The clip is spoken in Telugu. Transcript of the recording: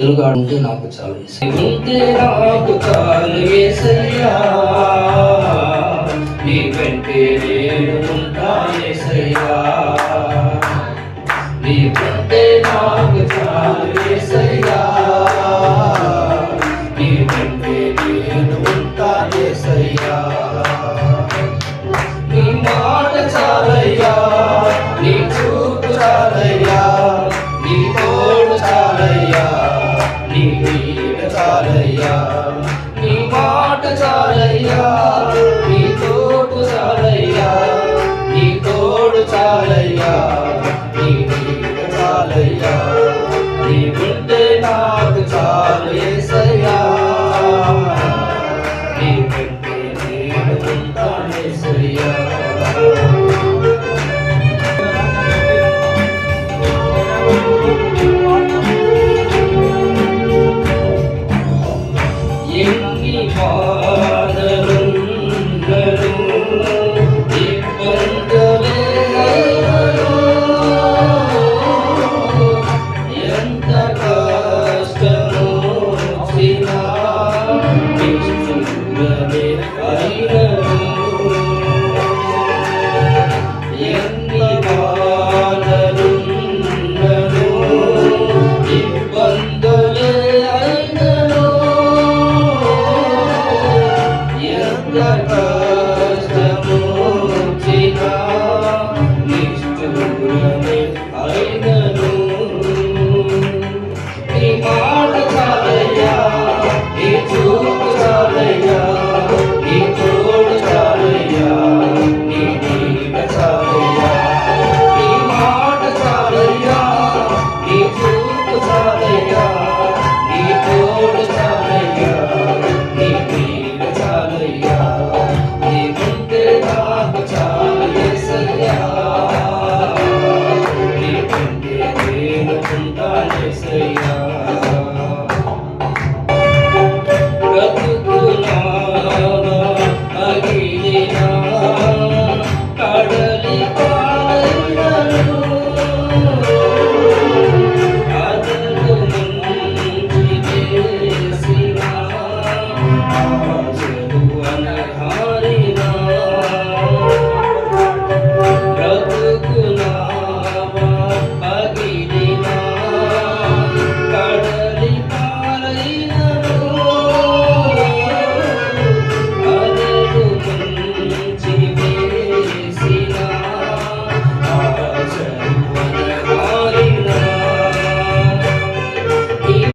ఉంటే నాకు చాలు ఉంటే నాకు చాలు యేసయ్యా, నీ వెంటే నేను ఉంటా యేసయ్యా, నీ వెంటే నాకు చాలు యేసయ్యా, నీ వెంటే నేను ఉంటా యేసయ్యా, నీ మాట చాలయ్యా, నీ చూపు చాలయ్యా, నీ తోడు చాలయ్యా, నీ నీడ చాలయ్యా, నీ మాట చాలయ్యా, నీ తోడు చాలయ్యా, నీ తోడు చాలయ్యా, నీ నీడ చాలయ్యా, నీ ఉంటే నాకు చాలు యేసయ్యా, నీ ఉంటే నేను ఉంటాను యేసయ్యా. ఎన్ని బాధలున్నను ఇబ్బందులెన్నను, ఎంత కష్టము వచ్చినా నిష్ఠూరమే అయినను, ఎన్ని బాధలున్నను ఇబ్బందులే అయినను, కష్టము వచ్చినా నిష్ఠూరమే అయినను, నీ మాట చాలయ్యా, నీ చూపు చాలయ్యా,